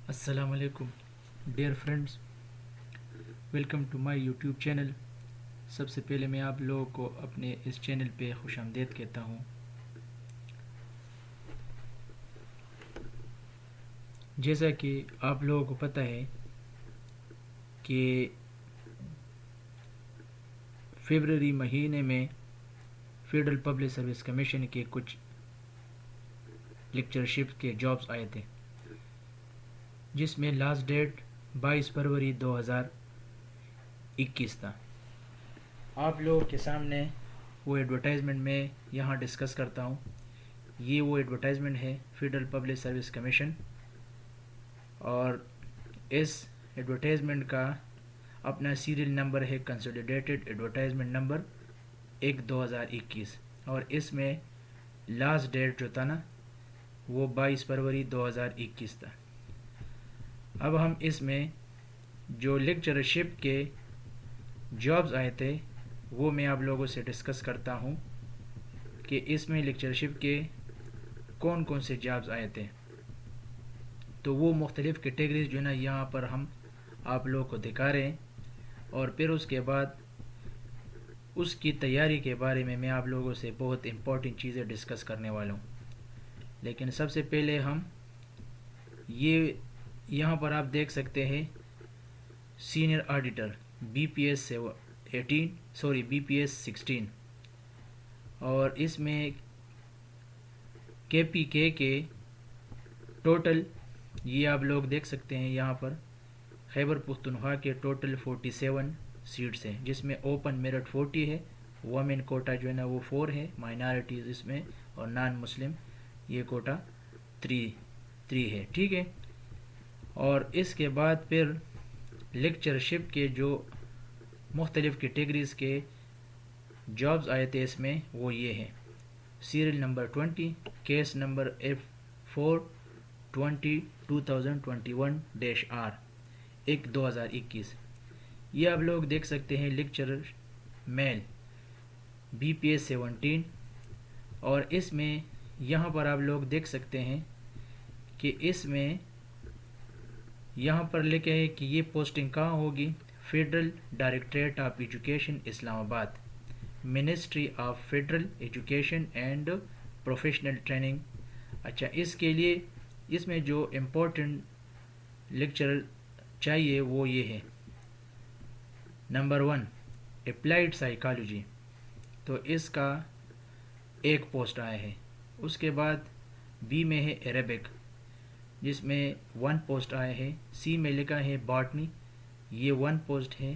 السلام علیکم dear friends, welcome to my YouTube channel. سب سے پہلے میں آپ لوگوں کو اپنے اس چینل پہ خوش آمدید کہتا ہوں۔ جیسا کہ آپ لوگوں کو پتہ ہے کہ فیبرری مہینے میں فیڈرل پبلک سروس کمیشن کے کچھ لیکچرشپ کے جابز آئے تھے، جس میں لاسٹ ڈیٹ 22 فروری 2021 تھا۔ آپ لوگوں کے سامنے وہ ایڈورٹائزمنٹ میں یہاں ڈسکس کرتا ہوں۔ یہ وہ ایڈورٹائزمنٹ ہے فیڈرل پبلک سروس کمیشن، اور اس ایڈورٹائزمنٹ کا اپنا سیریل نمبر ہے کنسولیڈیٹڈ ایڈورٹائزمنٹ نمبر 1/2021، اور اس میں لاسٹ ڈیٹ جو تھا نا وہ 22 فروری 2021 تھا۔ اب ہم اس میں جو لیکچرشپ کے جابز آئے تھے وہ میں آپ لوگوں سے ڈسکس کرتا ہوں کہ اس میں لیکچرشپ کے کون کون سے جابز آئے تھے۔ تو وہ مختلف کیٹیگریز جو ہے نا یہاں پر ہم آپ لوگوں کو دکھا رہے ہیں، اور پھر اس کے بعد اس کی تیاری کے بارے میں آپ لوگوں سے بہت امپورٹنٹ چیزیں ڈسکس کرنے والا ہوں۔ لیکن سب سے پہلے ہم یہ یہاں پر آپ دیکھ سکتے ہیں سینئر آڈیٹر BPS 16، اور اس میں KPK کے ٹوٹل یہ آپ لوگ دیکھ سکتے ہیں یہاں پر خیبر پختونخوا کے ٹوٹل 47 سیٹس ہیں، جس میں اوپن میرٹ 40 ہے، وومن کوٹا جو ہے نا وہ 4 ہے، مائنارٹیز اس میں، اور نان مسلم یہ کوٹا 3 ہے، ٹھیک ہے۔ اور اس کے بعد پھر لیکچرشپ کے جو مختلف کیٹیگریز کے جابز آئے تھے اس میں وہ یہ ہیں: serial number 20، case number F420/2021-R 1/2021۔ یہ آپ لوگ دیکھ سکتے ہیں لیکچرر میل BPS 17، اور اس میں یہاں پر آپ لوگ دیکھ سکتے ہیں کہ اس میں یہاں پر لکھا ہے کہ یہ پوسٹنگ کہاں ہوگی: فیڈرل ڈائریکٹریٹ آف ایجوکیشن اسلام آباد، ministry of federal education and professional training. اچھا، اس کے لیے اس میں جو امپورٹنٹ لیکچرر چاہیے وہ یہ ہے: نمبر 1 اپلائیڈ سائیکالوجی، تو اس کا ایک پوسٹ آیا ہے۔ اس کے بعد B میں ہے عربک، جس میں 1 پوسٹ آیا ہے۔ C میں لکھا ہے باٹنی، یہ 1 پوسٹ ہے۔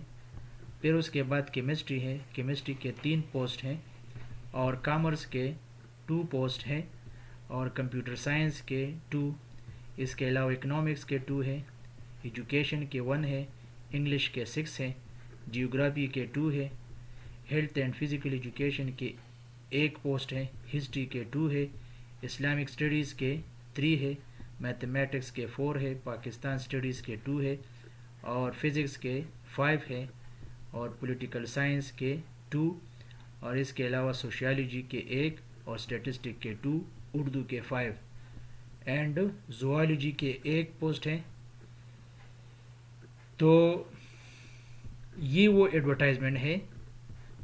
پھر اس کے بعد کیمسٹری ہے، کیمسٹری کے 3 پوسٹ ہیں، اور کامرس کے 2 پوسٹ ہیں، اور کمپیوٹر سائنس کے 2، اس کے علاوہ اکنامکس کے 2 ہے، ایجوکیشن کے 1 ہے، انگلش کے 6 ہے، جیوگرافی کے 2 ہے، ہیلتھ اینڈ فزیکل ایجوکیشن کے 1 پوسٹ ہے، ہسٹری کے 2 ہے، اسلامک اسٹڈیز کے 3 ہے، میتھمیٹکس کے 4 ہے، پاکستان اسٹڈیز کے 2 ہے، اور فزکس کے 5 ہے، اور پولیٹیکل سائنس کے 2، اور اس کے علاوہ سوشیالوجی کے 1، اور اسٹیٹسٹک کے 2، اردو کے 5، اینڈ زوالوجی کے 1 پوسٹ ہے۔ تو یہ وہ ایڈورٹائزمنٹ ہے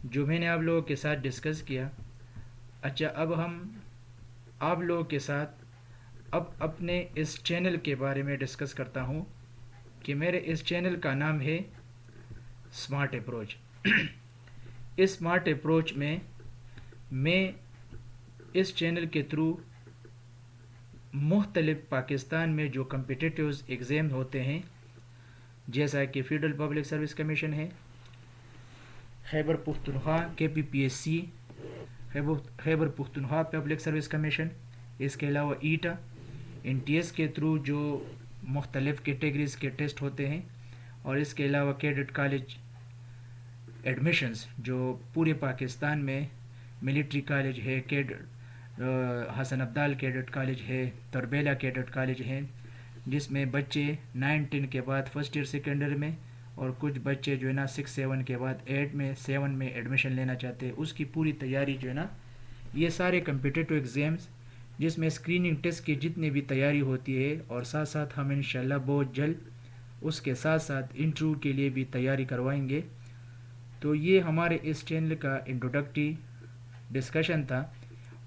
جو میں نے آپ لوگوں کے ساتھ ڈسکس کیا۔ اچھا، اب ہم آپ لوگوں کے ساتھ اب اپنے اس چینل کے بارے میں ڈسکس کرتا ہوں کہ میرے اس چینل کا نام ہے اسمارٹ اپروچ۔ اس اسمارٹ اپروچ میں اس چینل کے تھرو مختلف پاکستان میں جو کمپٹیٹیوز ایگزام ہوتے ہیں، جیسا کہ فیڈرل پبلک سروس کمیشن ہے، Khyber Pakhtunkhwa KPPSC، Khyber Pakhtunkhwa public service commission, اس کے علاوہ ایٹا، NTS کے تھرو جو مختلف کیٹیگریز کے ٹیسٹ ہوتے ہیں، اور اس کے علاوہ کیڈٹ کالج ایڈمیشنز جو پورے پاکستان میں ملٹری کالج ہے، حسن عبدال کیڈٹ کالج ہے، تربیلا کیڈٹ کالج ہے، جس میں بچے 9-10 کے بعد فرسٹ ایئر سیکنڈ ایئر میں، اور کچھ بچے جو ہے نا 6-7 کے بعد 7 میں ایڈمیشن لینا چاہتے ہیں، اس کی پوری تیاری جو ہے نا یہ سارے کمپٹیٹیو ایگزامز جس میں اسکریننگ ٹیسٹ کی جتنی بھی تیاری ہوتی ہے، اور ساتھ ساتھ ہم انشاءاللہ بہت جلد اس کے ساتھ ساتھ انٹرویو کے لیے بھی تیاری کروائیں گے۔ تو یہ ہمارے اس چینل کا انٹروڈکٹری ڈسکشن تھا،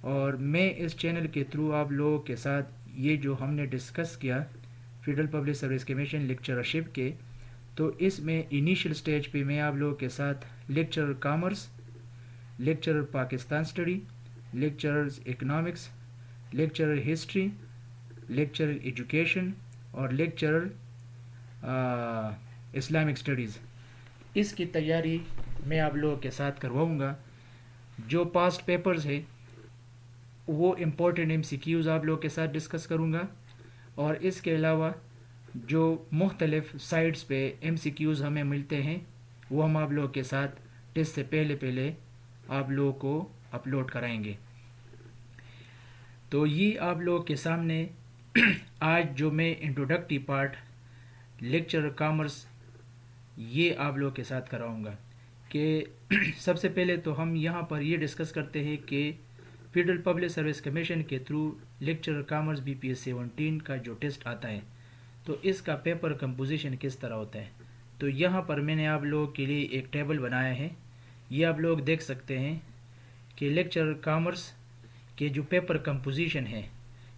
اور میں اس چینل کے تھرو آپ لوگوں کے ساتھ یہ جو ہم نے ڈسکس کیا federal public service commission lectureship کے، تو اس میں انیشیل سٹیج پہ میں آپ لوگوں کے ساتھ lecturer commerce, lecturer Pakistan study, lecturer economics, lecturer history, lecturer education اور لیکچرر اسلامک اسٹڈیز، اس کی تیاری میں آپ لوگوں کے ساتھ کرواؤں گا۔ جو پاسٹ پیپرز ہے وہ امپورٹنٹ ایم سی کیوز آپ لوگوں کے ساتھ ڈسکس کروں گا، اور اس کے علاوہ جو مختلف سائٹس پہ ایم سی کیوز ہمیں ملتے ہیں وہ ہم آپ لوگوں کے ساتھ ٹیسٹ سے پہلے آپ لوگوں کو اپلوڈ کرائیں گے۔ تو یہ آپ لوگوں کے سامنے آج جو میں انٹروڈکٹری پارٹ لیکچر کامرس یہ آپ لوگوں کے ساتھ کراؤں گا، کہ سب سے پہلے تو ہم یہاں پر یہ ڈسکس کرتے ہیں کہ فیڈرل پبلک سروس کمیشن کے تھرو لیکچر کامرس BPS 17 کا جو ٹیسٹ آتا ہے تو اس کا پیپر کمپوزیشن کس طرح ہوتا ہے۔ تو یہاں پر میں نے آپ لوگوں کے لیے ایک ٹیبل بنایا ہے، یہ آپ لوگ دیکھ سکتے ہیں کہ لیکچر کامرس کے جو پیپر کمپوزیشن ہے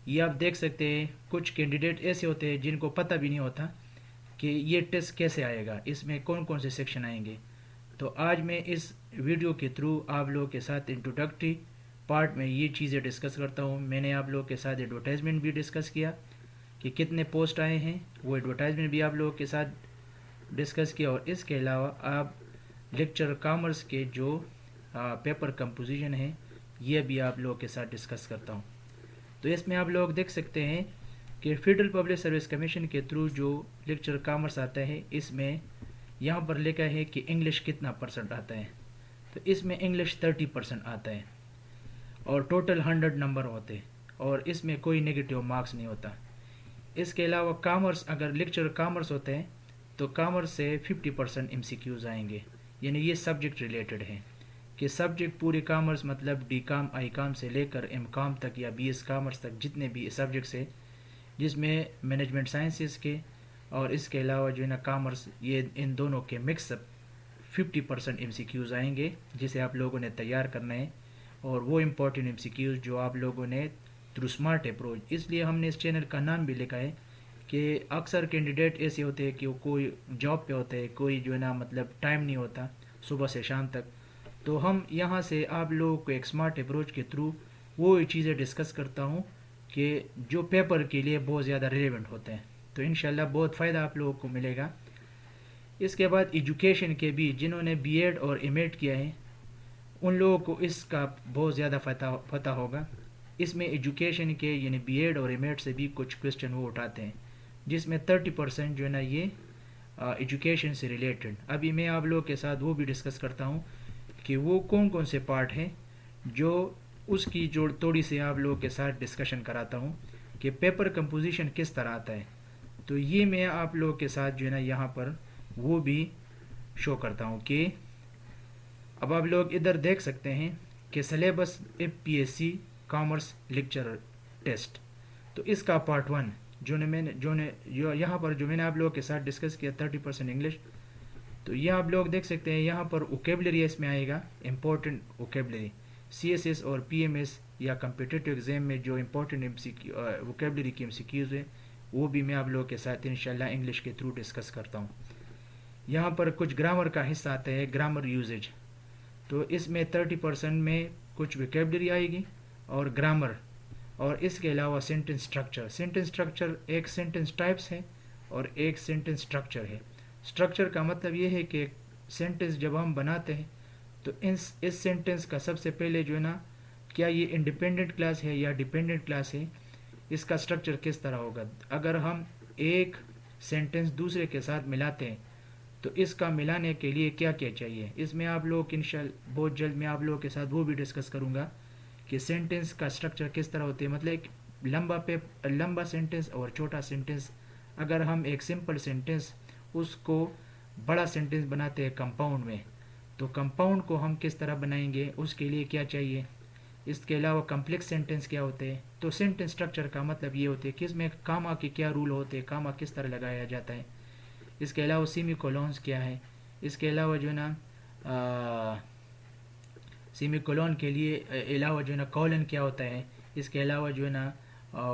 یہ آپ دیکھ سکتے ہیں۔ کچھ کینڈیڈیٹ ایسے ہوتے ہیں جن کو پتہ بھی نہیں ہوتا کہ یہ ٹیسٹ کیسے آئے گا، اس میں کون کون سے سیکشن آئیں گے۔ تو آج میں اس ویڈیو کے تھرو آپ لوگوں کے ساتھ انٹروڈکٹری پارٹ میں یہ چیزیں ڈسکس کرتا ہوں۔ میں نے آپ لوگوں کے ساتھ ایڈورٹائزمنٹ بھی ڈسکس کیا کہ کتنے پوسٹ آئے ہیں، وہ ایڈورٹائزمنٹ بھی آپ لوگوں کے ساتھ ڈسکس کیا، اور اس کے علاوہ آپ لیکچر کامرس کے جو پیپر کمپوزیشن ہے یہ بھی آپ لوگوں کے ساتھ ڈسکس کرتا ہوں۔ تو اس میں آپ لوگ دیکھ سکتے ہیں کہ فیڈرل پبلک سروس کمیشن کے تھرو جو لیکچر کامرس آتا ہے اس میں یہاں پر لکھا ہے کہ انگلش کتنا پرسنٹ آتا ہے، تو اس میں انگلش 30% آتا ہے، اور ٹوٹل 100 نمبر ہوتے ہیں، اور اس میں کوئی نگیٹیو مارکس نہیں ہوتا۔ اس کے علاوہ کامرس اگر لیکچر کامرس ہوتے ہیں تو کامرس سے 50% MCQs آئیں گے، یعنی یہ سبجیکٹ ریلیٹڈ ہیں کہ سبجیکٹ پورے کامرس مطلب ڈی کام آئی کام سے لے کر ایم کام تک یا BS کامرس تک جتنے بھی سبجیکٹس ہیں، جس میں مینجمنٹ سائنسز کے اور اس کے علاوہ جو ہے نا کامرس، یہ ان دونوں کے مکس اپ 50% MCQs آئیں گے جسے آپ لوگوں نے تیار کرنا ہے، اور وہ امپورٹنٹ MCQs جو آپ لوگوں نے تھرو اسمارٹ اپروچ، اس لیے ہم نے اس چینل کا نام بھی لکھا ہے کہ اکثر کینڈیڈیٹ ایسے ہوتے ہیں کہ وہ کوئی جاب پہ ہوتے ہیں، کوئی جو ہے نا مطلب ٹائم نہیں ہوتا صبح سے شام تک، تو ہم یہاں سے آپ لوگوں کو ایک اسمارٹ اپروچ کے تھرو وہ چیزیں ڈسکس کرتا ہوں کہ جو پیپر کے لیے بہت زیادہ ریلیونٹ ہوتے ہیں، تو انشاءاللہ بہت فائدہ آپ لوگوں کو ملے گا۔ اس کے بعد ایجوکیشن کے بھی جنہوں نے BEd اور MAd کیا ہے ان لوگوں کو اس کا بہت زیادہ پتہ ہوگا۔ اس میں ایجوکیشن کے یعنی BEd اور MAd سے بھی کچھ کوسچن وہ اٹھاتے ہیں، جس میں 30% جو ہے نا یہ ایجوکیشن سے ریلیٹڈ۔ ابھی میں آپ لوگوں کے ساتھ وہ بھی ڈسکس کرتا ہوں کہ وہ کون کون سے پارٹ ہیں، جو اس کی جو تھوڑی سی آپ لوگوں کے ساتھ ڈسکشن کراتا ہوں کہ پیپر کمپوزیشن کس طرح آتا ہے۔ تو یہ میں آپ لوگوں کے ساتھ جو ہے نا یہاں پر وہ بھی شو کرتا ہوں کہ اب آپ لوگ ادھر دیکھ سکتے ہیں کہ syllabus FPSC commerce lecture test, تو اس کا پارٹ 1 جو یہاں پر جو میں نے آپ لوگوں کے ساتھ ڈسکس کیا 30% انگلش، تو یہ آپ لوگ دیکھ سکتے ہیں یہاں پر ووکیبلری اس میں آئے گا، امپورٹنٹ ووکیبلری CSS اور PMS یا کمپیٹیٹیو ایگزام میں جو امپورٹنٹ ووکیبلری کی MCQs ہیں وہ بھی میں آپ لوگوں کے ساتھ انشاءاللہ انگلش کے تھرو ڈسکس کرتا ہوں۔ یہاں پر کچھ گرامر کا حصہ آتا ہے، گرامر یوزیج، تو اس میں 30% میں کچھ ووکیبلری آئے گی اور گرامر، اور اس کے علاوہ سینٹنس اسٹرکچر۔ سینٹنس اسٹرکچر ایک سینٹنس ٹائپس ہے اور ایک سینٹنس اسٹرکچر ہے۔ اسٹرکچر کا مطلب یہ ہے کہ سینٹنس جب ہم بناتے ہیں تو اس سینٹنس کا سب سے پہلے جو ہے نا کیا یہ انڈیپینڈنٹ کلاس ہے یا ڈیپینڈنٹ کلاس ہے، اس کا اسٹرکچر کس طرح ہوگا۔ اگر ہم ایک سینٹنس دوسرے کے ساتھ ملاتے ہیں تو اس کا ملانے کے لیے کیا کیا چاہیے، اس میں آپ لوگ انشاءاللہ بہت جلد میں آپ لوگوں کے ساتھ وہ بھی ڈسکس کروں گا کہ سینٹنس کا اسٹرکچر کس طرح ہوتے ہیں، مطلب ایک لمبا سینٹنس اور چھوٹا سینٹنس۔ اگر ہم ایک سمپل سینٹنس اس کو بڑا سینٹنس بناتے ہیں کمپاؤنڈ میں، تو کمپاؤنڈ کو ہم کس طرح بنائیں گے، اس کے لیے کیا چاہیے، اس کے علاوہ کمپلیکس سینٹنس کیا ہوتے ہیں. تو سینٹنس اسٹرکچر کا مطلب یہ ہوتے ہے کہ اس میں کاما کے کیا رول ہوتے ہیں, کاما کس طرح لگایا جاتا ہے. اس کے علاوہ سیمی کولونس کیا ہے. اس کے علاوہ جو ہے نا سیمی کولون کے لیے علاوہ جو ہے نا کولن کیا ہوتا ہے. اس کے علاوہ جو ہے نا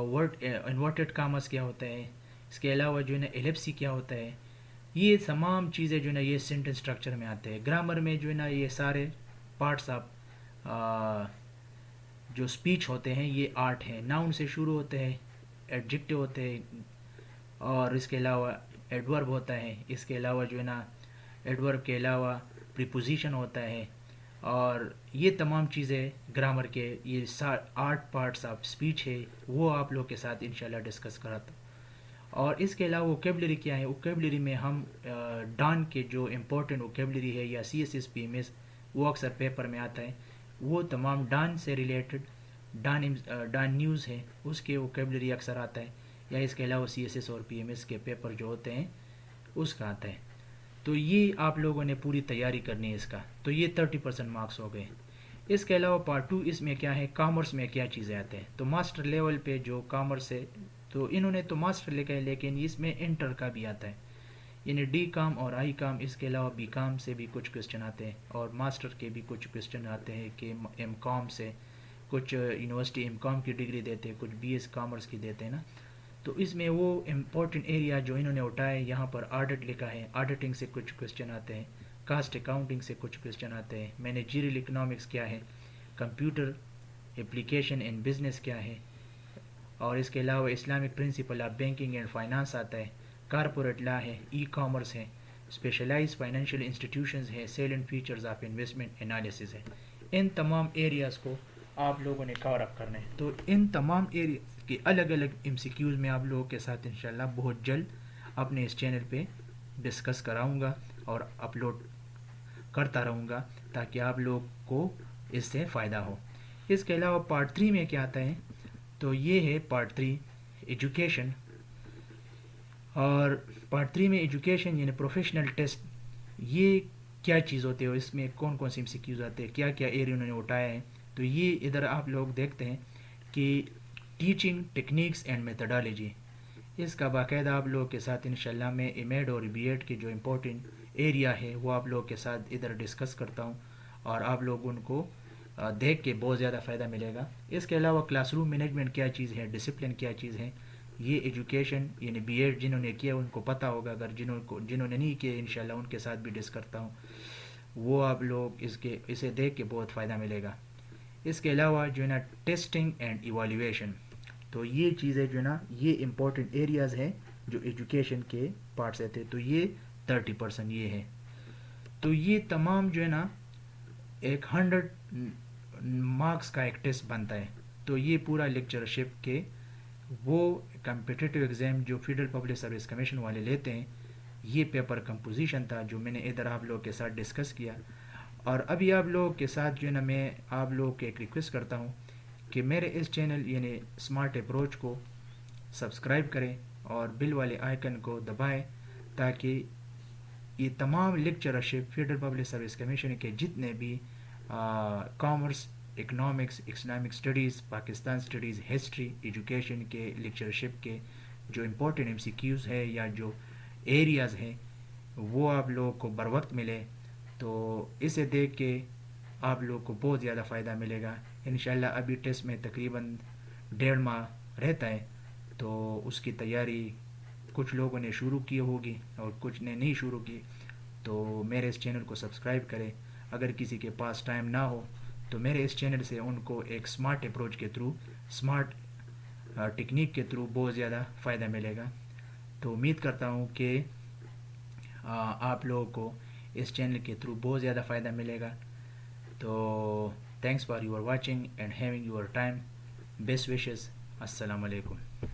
ورڈ انورٹڈ کاماس کیا ہوتا ہے. اس کے علاوہ جو ہے نا ایلپسی کیا ہوتا ہے. یہ تمام چیزیں جو ہے نا یہ سینٹنس اسٹرکچر میں آتے ہیں. گرامر میں جو ہے نا یہ سارے پارٹس آف جو اسپیچ ہوتے ہیں یہ آرٹ ہیں. ناؤن سے شروع ہوتے ہیں, ایڈجیکٹو ہوتے ہیں, اور اس کے علاوہ ایڈورب ہوتا ہے. اس کے علاوہ جو ہے نا ایڈورب کے علاوہ پریپوزیشن ہوتا ہے. اور یہ تمام چیزیں گرامر کے یہ آرٹ پارٹس آف اسپیچ ہے, وہ آپ لوگ کے ساتھ انشاءاللہ ڈسکس کراتا ہوں. اور اس کے علاوہ ووکیبلری کیا ہے. ووکیبلری میں ہم ڈان کے جو امپورٹنٹ ووکیبلری ہے یا C S S P M S وہ اکثر پیپر میں آتا ہے, وہ تمام ڈان سے ریلیٹڈ ڈان نیوز ہے اس کے ووکیبلری اکثر آتا ہے, یا اس کے علاوہ سی ایس ایس اور پی ایم ایس کے پیپر جو ہوتے ہیں اس کا آتا ہے. تو یہ آپ لوگوں نے پوری تیاری کرنی ہے اس کا. تو یہ 30% مارکس ہو گئے. اس کے علاوہ پارٹ 2 اس میں کیا ہے, کامرس میں کیا چیزیں آتے ہیں. تو ماسٹر لیول پہ جو کامرس ہے تو انہوں نے تو ماسٹر لکھا ہے, لیکن اس میں انٹر کا بھی آتا ہے, یعنی ڈی کام اور آئی کام. اس کے علاوہ بی کام سے بھی کچھ کوشچن آتے ہیں, اور ماسٹر کے بھی کچھ کوشچن آتے ہیں کہ ایم کام سے کچھ یونیورسٹی ایم کام کی ڈگری دیتے ہیں, کچھ بی ایس کامرس کی دیتے ہیں نا. تو اس میں وہ امپورٹنٹ ایریا جو انہوں نے اٹھائے, یہاں پر آڈٹ لکھا ہے, آڈٹنگ سے کچھ کوشچن آتے ہیں, کاسٹ اکاؤنٹنگ سے کچھ کوشچن آتے ہیں, مینیجریل اکنامکس کیا ہے, کمپیوٹر اپلیکیشن ان بزنس کیا ہے, اور اس کے علاوہ Islamic principle of banking and finance آتا ہے, کارپوریٹ لا ہے, ای کامرس ہے, اسپیشلائز فائنینشیل انسٹیٹیوشنز ہے, salient features of investment analysis ہے. ان تمام ایریاز کو آپ لوگوں نے کور اپ کرنا ہے. تو ان تمام ایریاز کے الگ الگ ایم سی کیوز میں آپ لوگوں کے ساتھ انشاءاللہ بہت جلد اپنے اس چینل پہ ڈسکس کراؤں گا اور اپلوڈ کرتا رہوں گا, تاکہ آپ لوگ کو اس سے فائدہ ہو. اس کے علاوہ پارٹ 3 میں کیا آتا ہے, تو یہ ہے پارٹ 3 ایجوکیشن. اور پارٹ 3 میں ایجوکیشن یعنی پروفیشنل ٹیسٹ, یہ کیا چیز ہوتی ہے, اور اس میں کون کون سی ایم سی کیوز آتے ہیں, کیا کیا ایریا انہوں نے اٹھایا ہے. تو یہ ادھر آپ لوگ دیکھتے ہیں کہ ٹیچنگ ٹیکنیکس اینڈ میتھڈالوجی, اس کا باقاعدہ آپ لوگوں کے ساتھ انشاءاللہ میں ایم ایڈ اور بی ایڈ کے جو امپورٹنٹ ایریا ہے وہ آپ لوگوں کے ساتھ ادھر ڈسکس کرتا ہوں, اور آپ لوگ ان کو دیکھ کے بہت زیادہ فائدہ ملے گا. اس کے علاوہ کلاس روم مینجمنٹ کیا چیز ہے, ڈسپلن کیا چیز ہے, یہ ایجوکیشن یعنی بی ایڈ جنہوں نے کیا ان کو پتہ ہوگا, اگر جنہوں نے نہیں کیا انشاءاللہ ان کے ساتھ بھی ڈسکس کرتا ہوں, وہ آپ لوگ اسے دیکھ کے بہت فائدہ ملے گا. اس کے علاوہ جو ہے نا ٹیسٹنگ اینڈ ایوالویشن, تو یہ چیزیں جو ہے نا یہ امپورٹنٹ ایریاز ہیں جو ایجوکیشن کے پارٹس رہتے ہیں. تو یہ 30% یہ ہے. تو یہ تمام جو ہے نا ایک 100 مارکس کا ایک ٹیسٹ بنتا ہے. تو یہ پورا لیکچرشپ کے وہ کمپٹیٹیو ایگزام جو فیڈرل پبلک سروس کمیشن والے لیتے ہیں, یہ پیپر کمپوزیشن تھا جو میں نے ادھر آپ لوگوں کے ساتھ ڈسکس کیا. اور ابھی آپ لوگوں کے ساتھ جو ہے نا میں آپ لوگوں کے ایک ریکویسٹ کرتا ہوں کہ میرے اس چینل یعنی اسمارٹ اپروچ کو سبسکرائب کریں اور بل والے آئیکن کو دبائیں, تاکہ یہ تمام lectureship federal public service commission کے جتنے بھی commerce, economics, Islamic studies, Pakistan studies, history, education کے لیکچرشپ کے جو امپورٹنٹ ایم سی کیوز ہے یا جو ایریاز ہیں وہ آپ لوگوں کو بر وقت ملے. تو اسے دیکھ کے آپ لوگ کو بہت زیادہ فائدہ ملے گا انشاءاللہ. ابھی ٹیسٹ میں تقریباً 1.5 ماہ رہتا ہے, تو اس کی تیاری کچھ لوگوں نے شروع کی ہوگی اور کچھ نے نہیں شروع کی. تو میرے اس چینل کو سبسکرائب کریں. اگر کسی کے پاس ٹائم نہ ہو تو میرے اس چینل سے ان کو ایک اسمارٹ اپروچ کے تھرو, اسمارٹ ٹیکنیک کے تھرو بہت زیادہ فائدہ ملے گا. تو امید کرتا ہوں کہ آپ لوگوں کو اس چینل کے تھرو بہت زیادہ فائدہ ملے گا. تو thanks for your watching and having your time. Best wishes. السلام علیکم.